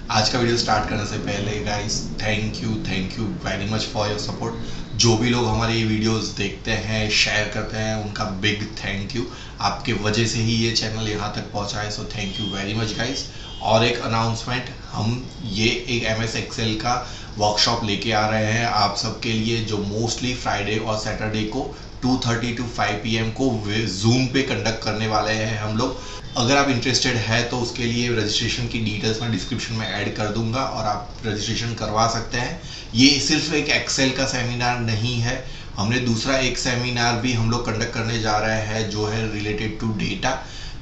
आज का video start करने से पहले guys thank you very much for your support. जो भी लोग हमारे ये वीडियोस देखते हैं, शेयर करते हैं, उनका बिग थैंक यू। आपके वजह से ही ये चैनल यहाँ तक पहुँचा है, so thank you very much guys. और एक अनाउंसमेंट, हम ये एक MS एक्सेल का वर्कशॉप लेके आ रहे हैं आप सबके लिए, जो मोस्टली फ्राइडे और सैटरडे को 2:30 to 5 PM को जूम पे कंडक्ट करने वाले हैं हम लोग। अगर आप इंटरेस्टेड है तो उसके लिए रजिस्ट्रेशन की डिटेल्स मैं डिस्क्रिप्शन में ऐड कर दूंगा और आप रजिस्ट्रेशन करवा सकते हैं। ये सिर्फ एक एक्सेल का सेमिनार नहीं है, हमने दूसरा एक सेमिनार भी हम लोग कंडक्ट करने जा रहे हैं जो है रिलेटेड टू डेटा।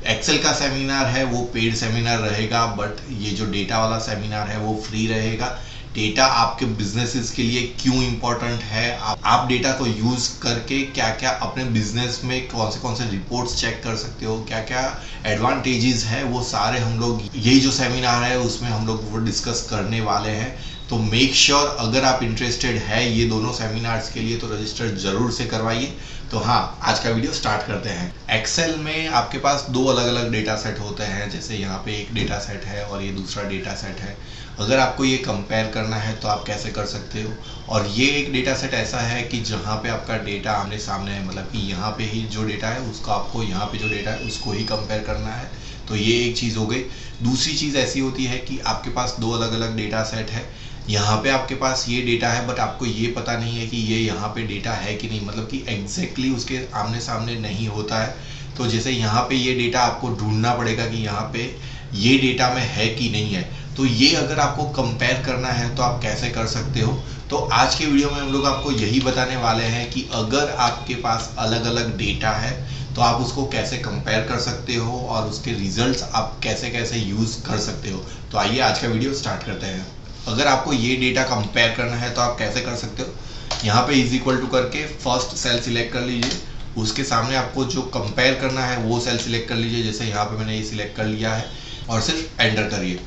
एक्सेल का सेमिनार है वो पेड सेमिनार रहेगा, बट ये जो डेटा वाला सेमिनार है वो फ्री रहेगा। डेटा आपके बिजनेसेस के लिए क्यों इम्पोर्टेंट है, आप डेटा को यूज करके क्या क्या अपने बिजनेस में कौन से रिपोर्ट्स चेक कर सकते हो, क्या क्या एडवांटेजेस है, वो सारे हम लोग यही जो सेमिनार है उसमें हम लोग वो डिस्कस करने वाले हैं। तो मेक श्योर अगर आप इंटरेस्टेड है ये दोनों सेमिनार्स के लिए तो रजिस्टर जरूर से करवाइए। तो हाँ, आज का वीडियो स्टार्ट करते हैं। एक्सेल में आपके पास दो अलग अलग डेटा सेट होते हैं, जैसे यहाँ पे एक डेटा सेट है और ये दूसरा डेटा सेट है। अगर आपको ये कंपेयर करना है तो आप कैसे कर सकते हो। और ये एक डेटा सेट ऐसा है कि जहाँ पे आपका डेटा आमने सामने है, मतलब कि यहाँ पे ही जो डेटा है उसको आपको यहाँ पे जो डेटा है उसको ही कंपेयर करना है। तो ये एक चीज़ हो गई। दूसरी चीज़ ऐसी होती है कि आपके पास दो अलग अलग डेटा सेट है, यहाँ पे आपके पास ये डेटा है बट आपको ये पता नहीं है कि ये यहाँ पे डेटा है कि नहीं, मतलब कि एग्जैक्टली उसके आमने सामने नहीं होता है। तो जैसे यहाँ पे ये डेटा आपको ढूंढना पड़ेगा कि यहाँ पे ये डेटा में है कि नहीं है। तो ये अगर आपको कंपेयर करना है तो आप कैसे कर सकते हो। तो आज के वीडियो में हम लोग आपको यही बताने वाले हैं कि अगर आपके पास अलग अलग डेटा है तो आप उसको कैसे कंपेयर कर सकते हो और उसके रिजल्ट्स आप कैसे कैसे यूज कर सकते हो। तो आइए आज का वीडियो स्टार्ट करते हैं। अगर आपको ये डेटा कंपेयर करना है तो आप कैसे कर सकते हो। यहाँ पे इज इक्वल टू करके फर्स्ट सेल सिलेक्ट कर लीजिए, उसके सामने आपको जो कंपेयर करना है वो सेल सिलेक्ट कर लीजिए। जैसे यहाँ पे मैंने ये सिलेक्ट कर लिया है और सिर्फ एंटर करिए।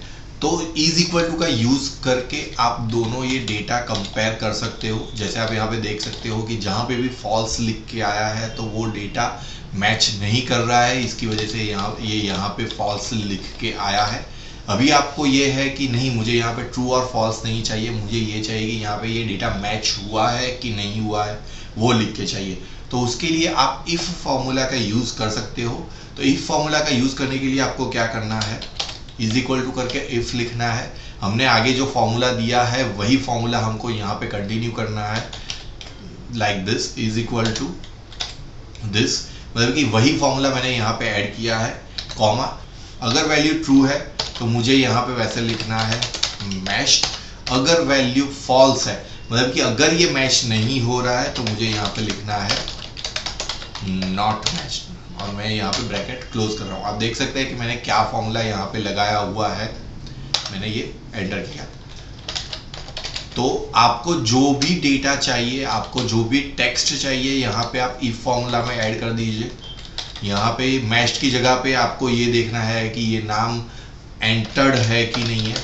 तो इज इक्वल टू का यूज करके आप दोनों ये डेटा कंपेयर कर सकते हो। जैसे आप यहाँ पे देख सकते हो कि जहाँ पे भी फॉल्स लिख के आया है तो वो डेटा मैच नहीं कर रहा है, इसकी वजह से यहाँ पे फॉल्स लिख के आया है। अभी आपको ये है कि नहीं, मुझे यहाँ पे ट्रू और फॉल्स नहीं चाहिए, मुझे ये चाहिए कि यहाँ पे ये डेटा मैच हुआ है कि नहीं हुआ है वो लिख के चाहिए। तो उसके लिए आप इफ फॉर्मूला का यूज कर सकते हो। तो इफ फॉर्मूला का यूज करने के लिए आपको क्या करना है, इज इक्वल टू करके इफ लिखना है। हमने आगे जो फॉर्मूला दिया है वही फॉर्मूला हमको यहाँ पे कंटिन्यू करना है, like this, is equal to this, मतलब कि वही फॉर्मूला मैंने यहाँ पे ऐड किया है, कॉमा। अगर वैल्यू ट्रू है तो मुझे यहाँ पे वैसे लिखना है मैच। अगर वैल्यू फॉल्स है, मतलब कि अगर ये मैच नहीं हो रहा है तो मुझे यहाँ पे लिखना है नॉट मैच, और मैं यहाँ पे ब्रैकेट क्लोज कर रहा हूँ। आप देख सकते हैं कि मैंने क्या फॉर्मूला यहाँ पे लगाया हुआ है, मैंने ये एंटर किया। तो आपको जो भी डेटा चाहिए, आपको जो भी टेक्स्ट चाहिए, यहाँ पे आप इफ फॉर्मूला में ऐड कर दीजिए। यहाँ पे मैच्ड की जगह पे आपको ये देखना है कि ये नाम एंटर्ड है कि नहीं है।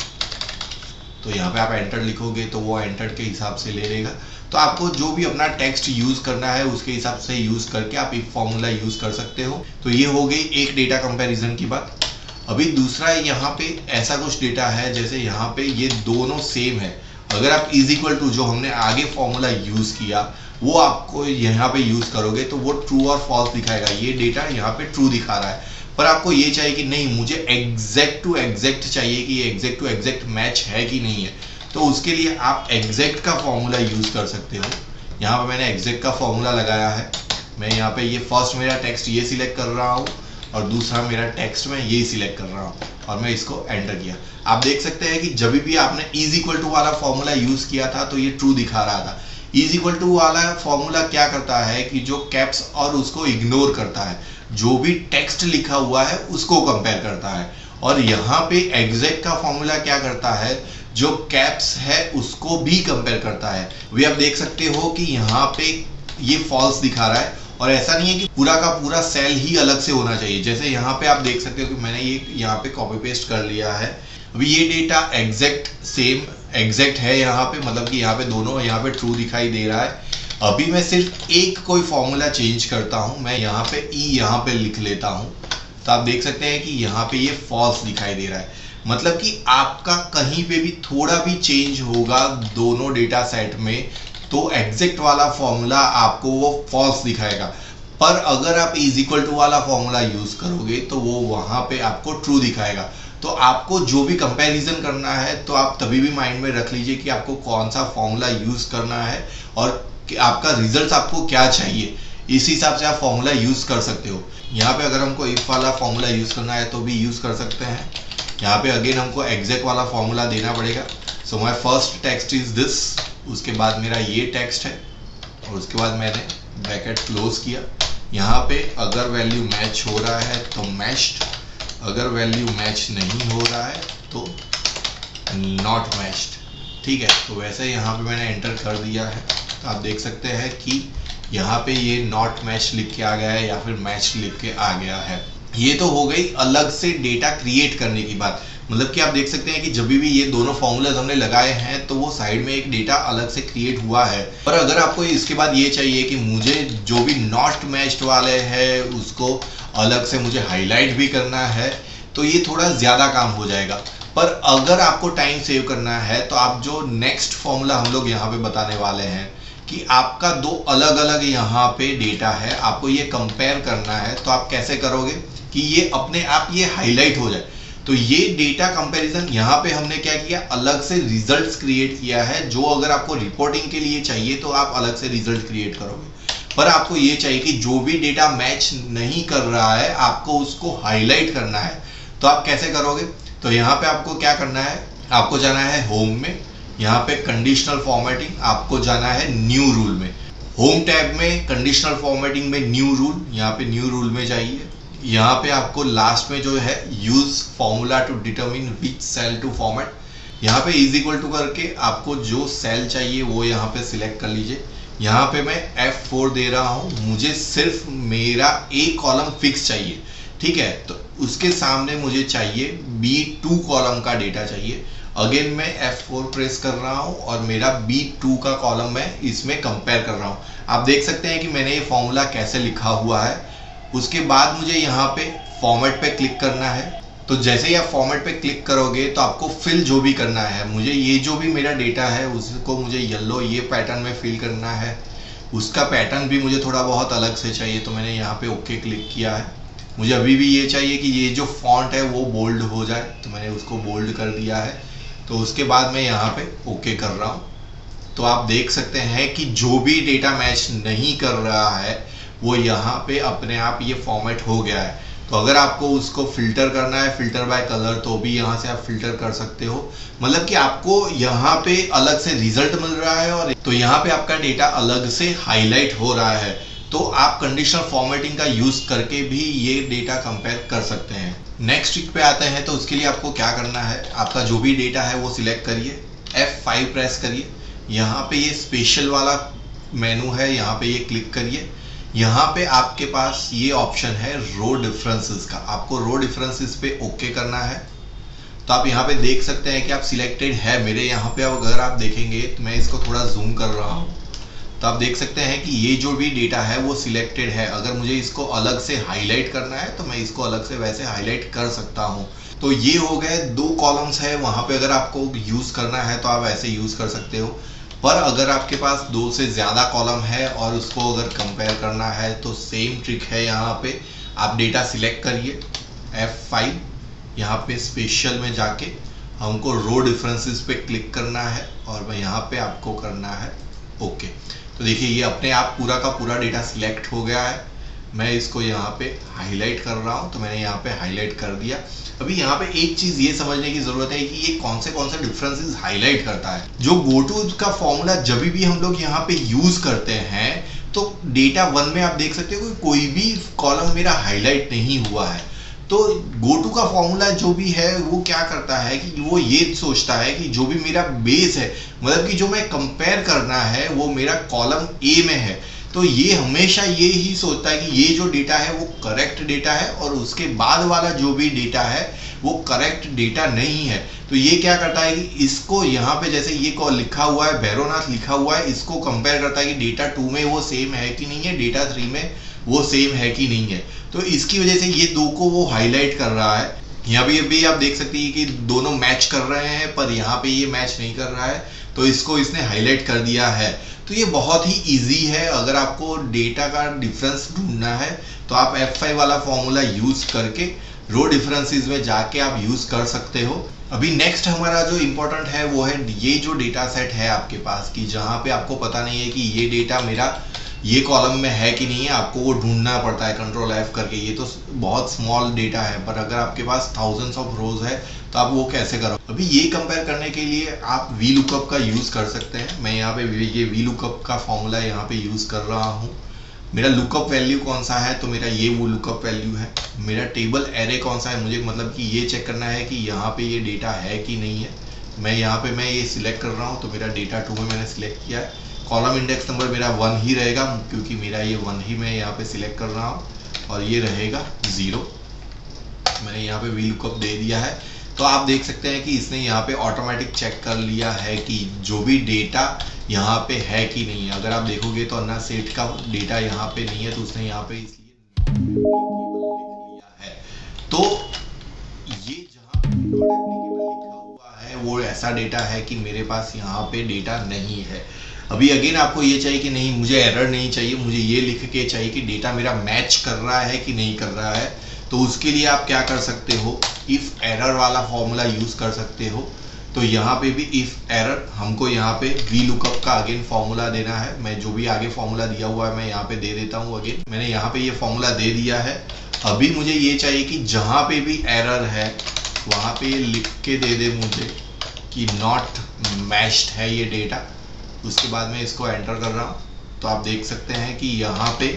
तो यहाँ पे आप एंटर लिखोगे तो वो एंटर्ड के हिसाब से ले लेगा। तो आपको जो भी अपना टेक्स्ट यूज करना है उसके हिसाब से यूज करके आप इफ फॉर्मूला यूज कर सकते हो। तो ये हो गई एक डेटा कंपैरिजन की बात। अभी दूसरा यहाँ पे ऐसा कुछ डेटा है, जैसे यहाँ पे ये दोनों सेम है। अगर आप इज इक्वल टू जो हमने आगे फॉर्मूला यूज किया वो आपको यहाँ पे यूज करोगे तो वो ट्रू और फॉल्स दिखाएगा। ये डेटा यहाँ पे ट्रू दिखा रहा है, पर आपको ये चाहिए कि नहीं, मुझे एग्जैक्ट टू एग्जैक्ट चाहिए कि ये एग्जैक्ट टू एग्जैक्ट मैच है कि नहीं है। तो उसके लिए आप एग्जैक्ट का फॉर्मूला यूज कर सकते हो। यहाँ पे मैंने एग्जैक्ट का फॉर्मूला लगाया है। मैं यहाँ पे ये फर्स्ट मेरा टेक्स्ट ये सिलेक्ट कर रहा हूँ और दूसरा मेरा टेक्स्ट मैं ये सिलेक्ट कर रहा हूँ और मैं इसको एंटर किया। आप देख सकते हैं कि जब भी आपने इज इक्वल टू वाला फॉर्मूला यूज किया था तो ये ट्रू दिखा रहा था। इज इक्वल टू वाला फॉर्मूला क्या करता है कि जो कैप्स और उसको इग्नोर करता है, जो भी टेक्स्ट लिखा हुआ है उसको कंपेयर करता है। और यहाँ पे एग्जैक्ट का फॉर्मूला क्या करता है, जो कैप्स है उसको भी कंपेयर करता है। वे आप देख सकते हो कि यहाँ पे ये फॉल्स दिखा रहा है, और ऐसा नहीं है कि पूरा का पूरा सेल ही अलग से होना चाहिए। जैसे यहाँ पे आप देख सकते हो कि मैंने ये यहाँ पे कॉपी पेस्ट कर लिया है। अभी ये डेटा एग्जैक्ट सेम एग्जैक्ट है यहाँ पे, मतलब कि यहाँ पे दोनों यहाँ पे ट्रू दिखाई दे रहा है। अभी मैं सिर्फ एक कोई फॉर्मूला चेंज करता हूँ, मैं यहाँ पे ई यहाँ पे लिख लेता हूँ। तो आप देख सकते हैं कि यहाँ पे ये फॉल्स दिखाई दे रहा है। मतलब कि आपका कहीं पे भी थोड़ा भी चेंज होगा दोनों डेटा सेट में तो एग्जैक्ट वाला फॉर्मूला आपको वो फॉल्स दिखाएगा, पर अगर आप इज इक्वल टू वाला फॉर्मूला यूज करोगे तो वो वहां पे आपको ट्रू दिखाएगा। तो आपको जो भी कंपैरिजन करना है तो आप तभी भी माइंड में रख लीजिए कि आपको कौन सा फॉर्मूला यूज करना है और आपका रिजल्ट आपको क्या चाहिए, इस हिसाब से आप फॉर्मूला यूज कर सकते हो। यहाँ पे अगर हमको इफ वाला फॉर्मूला यूज करना है तो भी यूज कर सकते हैं। यहाँ पे अगेन हमको एग्जैक्ट वाला फॉर्मूला देना पड़ेगा। So my first text is this, उसके बाद मेरा ये टेक्स्ट है और उसके बाद मैंने ब्रैकेट क्लोज किया। यहाँ पे अगर वैल्यू मैच हो रहा है तो मैच्ड, अगर वैल्यू मैच नहीं हो रहा है तो नॉट मैच्ड। ठीक है, तो वैसे यहाँ पे मैंने एंटर कर दिया है। तो आप देख सकते हैं कि यहाँ पे ये नॉट मैच लिख के आ गया है या फिर मैच लिख के आ गया है। ये तो हो गई अलग से डेटा क्रिएट करने की बात। मतलब कि आप देख सकते हैं कि जब भी ये दोनों फॉर्मूलाज हमने लगाए हैं तो वो साइड में एक डेटा अलग से क्रिएट हुआ है। और अगर आपको इसके बाद ये चाहिए कि मुझे जो भी नॉट मैच्ड वाले हैं उसको अलग से मुझे हाईलाइट भी करना है तो ये थोड़ा ज़्यादा काम हो जाएगा। पर अगर आपको टाइम सेव करना है तो आप जो नेक्स्ट फॉर्मूला हम लोग यहाँ पे बताने वाले हैं कि आपका दो अलग अलग यहाँ पे डेटा है, आपको ये कंपेयर करना है, तो आप कैसे करोगे कि ये अपने आप ये हाईलाइट हो जाए। तो ये डेटा कंपैरिजन यहाँ पे हमने क्या किया, अलग से रिजल्ट्स क्रिएट किया है। जो अगर आपको रिपोर्टिंग के लिए चाहिए तो आप अलग से रिजल्ट क्रिएट करोगे, पर आपको ये चाहिए कि जो भी डेटा मैच नहीं कर रहा है आपको उसको हाईलाइट करना है। तो आप कैसे करोगे, तो यहाँ पे आपको क्या करना है, आपको जाना है होम में, यहाँ पे कंडीशनल फॉर्मेटिंग, आपको जाना है न्यू रूल में। होम टैब में कंडीशनल फॉर्मेटिंग में न्यू रूल, यहाँ पे न्यू रूल में जाइए। यहाँ पे आपको लास्ट में जो है use formula to determine which cell to format, यहाँ पे इज इक्वल टू करके आपको जो सेल चाहिए वो यहाँ पे सिलेक्ट कर लीजिए। यहाँ पे मैं F4 दे रहा हूँ, मुझे सिर्फ मेरा एक कॉलम फिक्स चाहिए। ठीक है, तो उसके सामने मुझे चाहिए B2 कॉलम का डेटा चाहिए। अगेन मैं F4 प्रेस कर रहा हूँ और मेरा B2 का कॉलम मैं इसमें कंपेयर कर रहा हूँ। आप देख सकते हैं कि मैंने ये फॉर्मूला कैसे लिखा हुआ है। उसके बाद मुझे यहाँ पे फॉर्मेट पे क्लिक करना है। तो जैसे ही आप फॉर्मेट पे क्लिक करोगे तो आपको फिल जो भी करना है, मुझे ये जो भी मेरा डेटा है उसको मुझे येलो ये पैटर्न में फिल करना है। उसका पैटर्न भी मुझे थोड़ा बहुत अलग से चाहिए, तो मैंने यहाँ पे ओके क्लिक किया है। मुझे अभी भी ये चाहिए कि ये जो फॉन्ट है वो बोल्ड हो जाए, तो मैंने उसको बोल्ड कर दिया है। तो उसके बाद मैं यहाँ पे ओके कर रहा हूँ। तो आप देख सकते हैं कि जो भी डेटा मैच नहीं कर रहा है वो यहाँ पे अपने आप ये फॉर्मेट हो गया है। तो अगर आपको उसको फिल्टर करना है, फिल्टर बाय कलर, तो भी यहाँ से आप फिल्टर कर सकते हो। मतलब कि आपको यहाँ पे अलग से रिजल्ट मिल रहा है और तो यहाँ पे आपका डेटा अलग से हाईलाइट हो रहा है। तो आप कंडीशनल फॉर्मेटिंग का यूज करके भी ये डेटा कंपेयर कर सकते हैं। नेक्स्ट ट्रिक पे आते हैं, तो उसके लिए आपको क्या करना है, आपका जो भी डेटा है वो सिलेक्ट करिए, F5 प्रेस करिए। यहाँ पे ये स्पेशल वाला मेनू है, यहाँ पे ये क्लिक करिए। यहाँ पे आपके पास ये ऑप्शन है रो डिफरेंसेस का, आपको रो डिफरेंसेस पे ओके करना है। तो आप यहाँ पे देख सकते हैं कि आप सिलेक्टेड है मेरे यहाँ पे। अगर आप देखेंगे तो मैं इसको थोड़ा जूम कर रहा हूँ, तो आप देख सकते हैं कि ये जो भी डेटा है वो सिलेक्टेड है। अगर मुझे इसको अलग से हाईलाइट करना है तो मैं इसको अलग से वैसे हाईलाइट कर सकता हूँ। तो ये हो गए दो कॉलम्स है, वहाँ पे अगर आपको यूज करना है तो आप ऐसे यूज कर सकते हो। पर अगर आपके पास दो से ज़्यादा कॉलम है और उसको अगर कंपेयर करना है तो सेम ट्रिक है। यहाँ पे आप डेटा सिलेक्ट करिए, F5, यहाँ पे स्पेशल में जाके हमको रो डिफरेंसेस पे क्लिक करना है और यहाँ पे आपको करना है ओके। तो देखिए ये अपने आप पूरा का पूरा डेटा सिलेक्ट हो गया है। मैं इसको यहाँ पे हाईलाइट कर रहा हूँ, तो मैंने यहाँ पे हाईलाइट कर दिया। अभी यहाँ पे एक चीज ये समझने की जरूरत है कि ये कौन से डिफरेंसेस हाईलाइट करता है। जो GoTo का फॉर्मूला जब भी हम लोग यहाँ पे यूज करते हैं तो डेटा 1 में आप देख सकते हो कोई भी कॉलम मेरा हाईलाइट नहीं हुआ है। तो GoTo का फॉर्मूला जो भी है वो क्या करता है कि वो ये सोचता है कि जो भी मेरा बेस है, मतलब कि जो मैं कंपेयर करना है वो मेरा कॉलम ए में है, तो ये हमेशा ये ही सोचता है कि ये जो डेटा है वो करेक्ट डेटा है और उसके बाद वाला जो भी डेटा है वो करेक्ट डेटा नहीं है। तो ये क्या करता है कि इसको यहाँ पे जैसे ये लिखा हुआ है भैरवनाथ लिखा हुआ है, इसको कंपेयर करता है कि डेटा 2 में वो सेम है कि नहीं है, डेटा 3 में वो सेम है कि नहीं है। तो इसकी वजह से ये दो को वो हाईलाइट कर रहा है। यहाँ पे भी आप देख सकते हैं कि दोनों मैच कर रहे हैं, पर यहाँ पे ये मैच नहीं कर रहा है, तो इसको इसने हाईलाइट कर दिया है। तो ये बहुत ही इजी है। अगर आपको डेटा का डिफरेंस ढूंढना है तो आप F5 वाला फॉर्मूला यूज करके रो डिफरेंसेस में जाके आप यूज कर सकते हो। अभी नेक्स्ट हमारा जो इम्पोर्टेंट है वो है ये जो डेटा सेट है आपके पास की, जहाँ पे आपको पता नहीं है कि ये डेटा मेरा ये कॉलम में है कि नहीं है, आपको वो ढूंढना पड़ता है कंट्रोल F करके। ये तो बहुत स्मॉल डेटा है, पर अगर आपके पास थाउजेंड्स ऑफ रोज है तो आप वो कैसे करो। अभी ये कंपेयर करने के लिए आप वी लुकअप का यूज कर सकते हैं। मैं यहाँ पे ये वी लुकअप का फॉर्मूला यहाँ पे यूज कर रहा हूँ। मेरा लुकअप वैल्यू कौन सा है, तो मेरा ये वो लुकअप वैल्यू है। मेरा टेबल एरे कौन सा है, मुझे मतलब कि ये चेक करना है कि यहाँ पे ये डेटा है कि नहीं है। मैं यहाँ पे मैं ये सिलेक्ट कर रहा हूँ, तो मेरा डेटा 2 में मैंने सिलेक्ट किया है। कॉलम इंडेक्स नंबर मेरा 1 ही रहेगा, क्योंकि मेरा ये 1 ही मैं यहाँ पे सिलेक्ट कर रहा हूँ, और ये रहेगा 0। मैंने यहाँ पे वी लुकअप दे दिया है। तो आप देख सकते हैं कि इसने यहाँ पे ऑटोमेटिक चेक कर लिया है कि जो भी डेटा यहाँ पे है कि नहीं है। अगर आप देखोगे तो अन्ना सेठ का डेटा यहाँ पे नहीं है, तो उसने यहाँ पे इसलिए लिख लिया है। तो ये जहाँ पे नॉट एप्लीकेबल लिखा हुआ है वो ऐसा डेटा है कि मेरे पास यहाँ पे डेटा नहीं है। अभी अगेन आपको ये चाहिए कि नहीं, मुझे एरर नहीं चाहिए, मुझे ये लिख के चाहिए कि डेटा मेरा मैच कर रहा है कि नहीं कर रहा है। तो उसके लिए आप क्या कर सकते हो, इफ एरर वाला फॉर्मूला यूज कर सकते हो। तो यहाँ पे भी इफ एरर, हमको यहाँ पे वी लुकअप का अगेन फॉर्मूला देना है। मैं जो भी आगे फॉर्मूला दिया हुआ है मैं यहाँ पे दे देता हूँ। अगेन मैंने यहाँ पे ये फॉर्मूला दे दिया है। अभी मुझे ये चाहिए कि जहाँ पे भी एरर है वहाँ पे ये लिख के दे दे मुझे कि नॉट मैच्ड है ये डेटा। उसके बाद मैं इसको एंटर कर रहा हूँ, तो आप देख सकते हैं कि यहाँ पे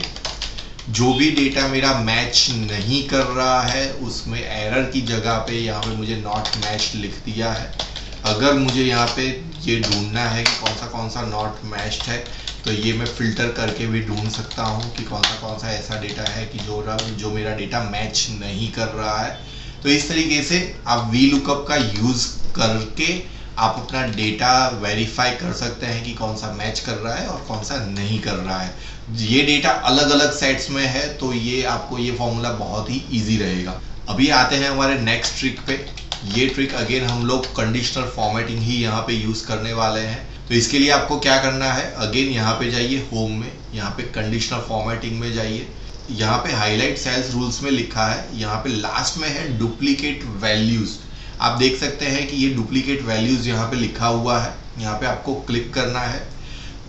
जो भी डेटा मेरा मैच नहीं कर रहा है उसमें एरर की जगह पे यहाँ पे मुझे नॉट मैच्ड लिख दिया है। अगर मुझे यहाँ पे ये ढूंढना है कि कौन सा नॉट मैच्ड है, तो ये मैं फिल्टर करके भी ढूंढ सकता हूँ कि कौन सा ऐसा डेटा है कि जो मेरा डेटा मैच नहीं कर रहा है। तो इस तरीके से आप वी लुकअप का यूज करके आप अपना डेटा वेरीफाई कर सकते हैं कि कौन सा मैच कर रहा है और कौन सा नहीं कर रहा है। ये डेटा अलग अलग सेट्स में है, तो ये आपको ये फॉर्मूला बहुत ही इजी रहेगा। अभी आते हैं हमारे नेक्स्ट ट्रिक पे। ये ट्रिक अगेन हम लोग कंडीशनल फॉर्मेटिंग ही यहाँ पे यूज करने वाले हैं। तो इसके लिए आपको क्या करना है, अगेन यहाँ पे जाइए होम में, यहाँ पे कंडीशनल फॉर्मेटिंग में जाइए। यहाँ पे हाईलाइट सेल्स रूल्स में लिखा है, यहाँ पे लास्ट में है डुप्लीकेट वैल्यूज। आप देख सकते हैं कि ये डुप्लीकेट वैल्यूज यहाँ पे लिखा हुआ है। यहाँ पे आपको क्लिक करना है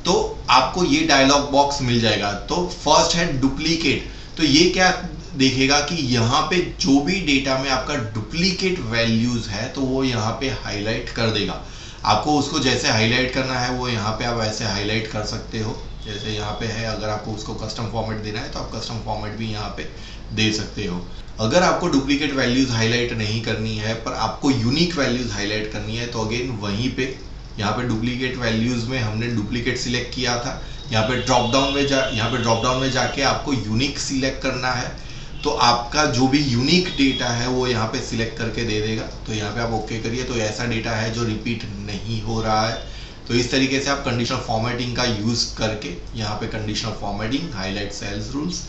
तो आपको ये डायलॉग बॉक्स मिल जाएगा। तो फर्स्ट है डुप्लीकेट। तो ये क्या देखेगा कि यहाँ पे जो भी डेटा में आपका डुप्लीकेट वैल्यूज है तो वो यहाँ पे हाईलाइट कर देगा। आपको उसको जैसे हाईलाइट करना है वो यहाँ पे आप ऐसे हाईलाइट कर सकते हो, जैसे यहाँ पे है। अगर आपको उसको कस्टम फॉर्मेट देना है तो आप कस्टम फॉर्मेट भी यहाँ पे दे सकते हो। अगर आपको डुप्लीकेट वैल्यूज हाईलाइट नहीं करनी है पर आपको यूनिक वैल्यूज हाईलाइट करनी है, तो अगेन वहीं पे यहाँ पे डुप्लीकेट वैल्यूज में हमने डुप्लीकेट सिलेक्ट किया था। यहाँ पे ड्रॉप डाउन में जाके आपको यूनिक सिलेक्ट करना है। तो आपका जो भी यूनिक डेटा है वो यहाँ पे सिलेक्ट करके दे देगा। तो यहाँ पे आप ओके करिए, तो ऐसा डेटा है जो रिपीट नहीं हो रहा है। तो इस तरीके से आप कंडीशनल फॉर्मेटिंग का यूज करके यहाँ पे conditional formatting, highlight cells rules,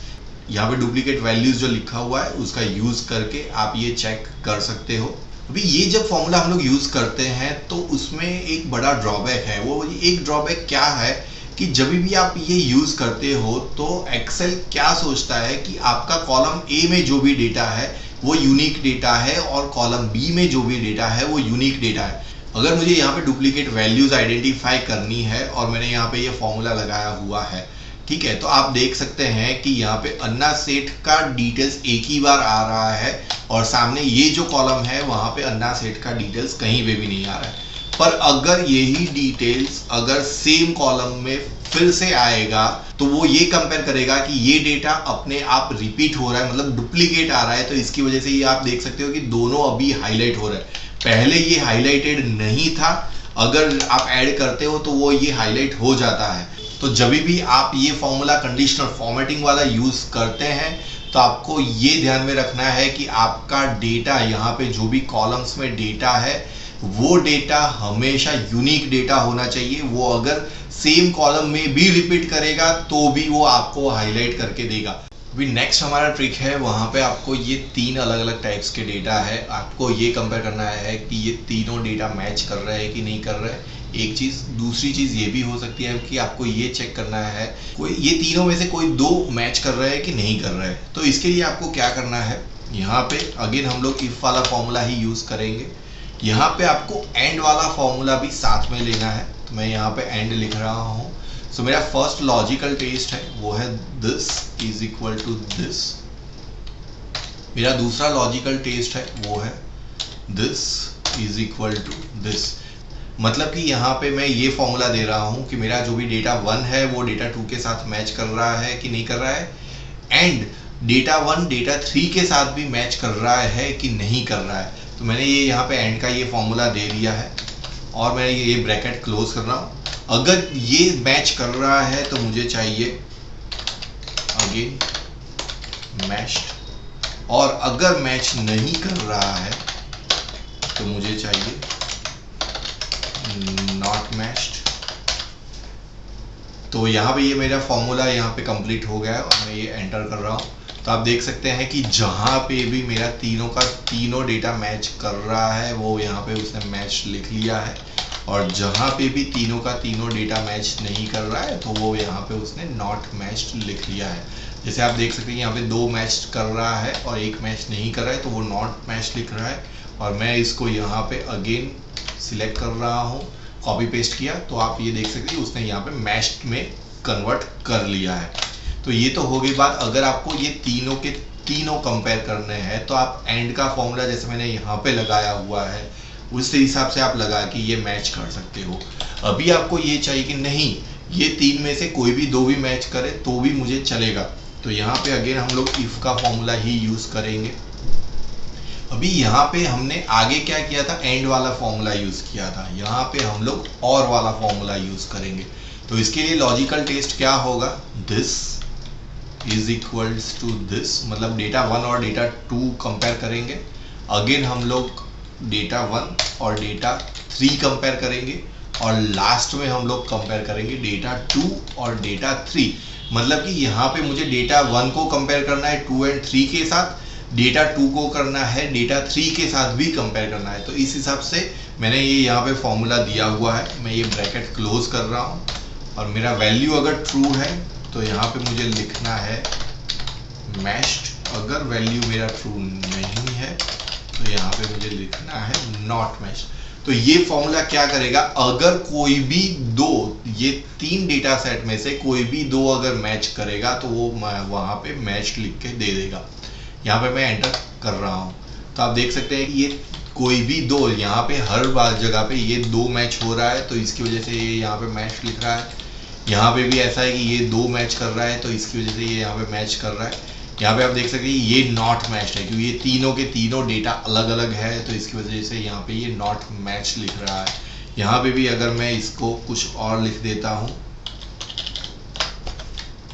यहाँ पे डुप्लीकेट वैल्यूज जो लिखा हुआ है उसका यूज करके आप ये चेक कर सकते हो। अभी ये जब फॉर्मूला हम लोग यूज करते हैं तो उसमें एक बड़ा ड्रॉबैक है। वो एक ड्रॉबैक क्या है कि जब भी आप ये यूज करते हो तो एक्सेल क्या सोचता है कि आपका कॉलम ए में जो भी डेटा है वो यूनिक डेटा है और कॉलम बी में जो भी डेटा है वो यूनिक डेटा है। अगर मुझे यहाँ पे डुप्लीकेट वैल्यूज आइडेंटिफाई करनी है और मैंने यहाँ पे ये फॉर्मूला लगाया हुआ है, ठीक है, तो आप देख सकते हैं कि यहाँ पे अन्ना सेठ का डिटेल्स एक ही बार आ रहा है और सामने ये जो कॉलम है वहां पे अन्ना सेठ का डिटेल्स कहीं पे भी नहीं आ रहा है। पर अगर यही डिटेल्स अगर सेम कॉलम में फिर से आएगा तो वो ये कंपेयर करेगा कि ये डेटा अपने आप रिपीट हो रहा है, मतलब डुप्लीकेट आ रहा है। तो इसकी वजह से ये आप देख सकते हो कि दोनों अभी हाईलाइट हो रहा है। पहले ये हाईलाइटेड नहीं था, अगर आप ऐड करते हो तो वो ये हाईलाइट हो जाता है। तो जब भी आप ये फॉर्मूला कंडीशनल फॉर्मेटिंग वाला यूज करते हैं तो आपको ये ध्यान में रखना है कि आपका डेटा यहाँ पे जो भी कॉलम्स में डेटा है वो डेटा हमेशा यूनिक डेटा होना चाहिए। वो अगर सेम कॉलम में भी रिपीट करेगा तो भी वो आपको हाईलाइट करके देगा। अभी नेक्स्ट हमारा ट्रिक है, वहाँ पे आपको ये 3 अलग अलग टाइप्स के डेटा है, आपको ये कंपेयर करना है कि ये तीनों डेटा मैच कर रहे हैं कि नहीं कर रहे हैं। एक चीज़, दूसरी चीज़ ये भी हो सकती है कि आपको ये चेक करना है कोई ये तीनों में से कोई 2 मैच कर रहे हैं कि नहीं कर रहे हैं। तो इसके लिए आपको क्या करना है, यहाँ पे अगेन हम लोग इफ वाला फॉर्मूला ही यूज़ करेंगे। यहाँ पे आपको एंड वाला फॉर्मूला भी साथ में लेना है, तो मैं यहाँ पे एंड लिख रहा हूँ। सो मेरा फर्स्ट लॉजिकल टेस्ट है वो है this is equal to this. मेरा दूसरा लॉजिकल टेस्ट है वो है this is equal to this. मतलब कि यहाँ पे मैं ये फॉर्मूला दे रहा हूँ कि मेरा जो भी डेटा 1 है वो डेटा 2 के साथ मैच कर रहा है कि नहीं कर रहा है, एंड डेटा 1 डेटा 3 के साथ भी मैच कर रहा है कि नहीं कर रहा है। तो मैंने ये यहाँ पे एंड का ये फॉर्मूला दे दिया है और मैं ये ब्रैकेट क्लोज कर रहा हूँ। अगर ये मैच कर रहा है तो मुझे चाहिए अगेन मैच्ड, और अगर मैच नहीं कर रहा है तो मुझे चाहिए नॉट मैच्ड। तो यहाँ पे ये मेरा फॉर्मूला यहाँ पे कंप्लीट हो गया है और मैं ये एंटर कर रहा हूँ। तो आप देख सकते हैं कि जहाँ पे भी मेरा तीनों का तीनों डेटा मैच कर रहा है वो यहाँ पे उसने मैच लिख लिया है, और जहाँ पे भी तीनों का तीनों डेटा मैच नहीं कर रहा है तो वो यहाँ पे उसने नॉट मैच्ड लिख लिया है। जैसे आप देख सकते हैं यहाँ पे 2 मैच कर रहा है और 1 मैच नहीं कर रहा है, तो वो नॉट मैच लिख रहा है। और मैं इसको यहाँ पे अगेन सिलेक्ट कर रहा हूँ, कॉपी पेस्ट किया, तो आप ये देख सकते हैं उसने यहाँ पे मैच्ड में कन्वर्ट कर लिया है। तो ये तो हो गई बात। अगर आपको ये तीनों के तीनों कंपेयर करने हैं तो आप एंड का फॉर्मूला जैसे मैंने यहाँ पे लगाया हुआ है उस हिसाब से आप लगा के ये मैच कर सकते हो। अभी आपको ये चाहिए कि नहीं ये 3 में से कोई भी 2 भी मैच करे तो भी मुझे चलेगा, तो यहाँ पे अगेन हम लोग इफ का फॉर्मूला ही यूज करेंगे। अभी यहाँ पे हमने आगे क्या किया था, एंड वाला फॉर्मूला यूज किया था, यहाँ पे हम लोग और वाला फॉर्मूला यूज करेंगे। तो इसके लिए लॉजिकल टेस्ट क्या होगा, this is equals to this, मतलब डेटा 1 और डेटा 2 कंपेयर करेंगे। अगेन हम लोग डेटा 1 और डेटा 3 कंपेयर करेंगे, और लास्ट में हम लोग कंपेयर करेंगे डेटा 2 और डेटा 3। मतलब कि यहाँ पे मुझे डेटा 1 को कंपेयर करना है 2 एंड 3 के साथ, डेटा 2 को करना है डेटा 3 के साथ भी कंपेयर करना है। तो इस हिसाब से मैंने ये यहाँ पे फॉर्मूला दिया हुआ है। मैं ये ब्रैकेट क्लोज कर रहा हूँ, और मेरा वैल्यू अगर ट्रू है तो यहाँ पे मुझे लिखना है मैच्ड। अगर वैल्यू मेरा ट्रू नहीं है तो यहाँ पे मुझे लिखना है नॉट मैच्ड। तो ये फॉर्मूला क्या करेगा, अगर कोई भी 2 ये 3 डेटा सेट में से कोई भी 2 अगर मैच करेगा तो वो वहाँ पे मैच लिख के दे देगा। यहाँ पे मैं एंटर कर रहा हूँ, तो आप देख सकते हैं कि ये कोई भी 2, यहाँ पे हर बार जगह पे ये 2 मैच हो रहा है, तो इसकी वजह से ये यहाँ पे मैच लिख रहा है। यहाँ पे भी ऐसा है कि ये 2 मैच कर रहा है, तो इसकी वजह से ये यहाँ पे मैच कर रहा है। यहाँ पे आप देख सकते हैं ये नॉट मैच्ड है, क्योंकि ये तीनों के तीनों डेटा अलग अलग है, तो इसकी वजह से यहाँ पे ये नॉट मैच लिख रहा है। यहाँ पे भी अगर मैं इसको कुछ और लिख देता हूँ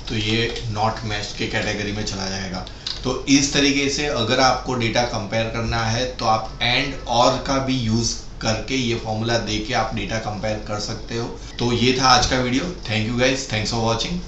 तो ये नॉट मैच्ड के कैटेगरी में चला जाएगा। तो इस तरीके से अगर आपको डेटा कंपेयर करना है तो आप एंड और का भी यूज करके ये फॉर्मूला दे के आप डेटा कंपेयर कर सकते हो। तो ये था आज का video. Thank you guys, thanks for watching.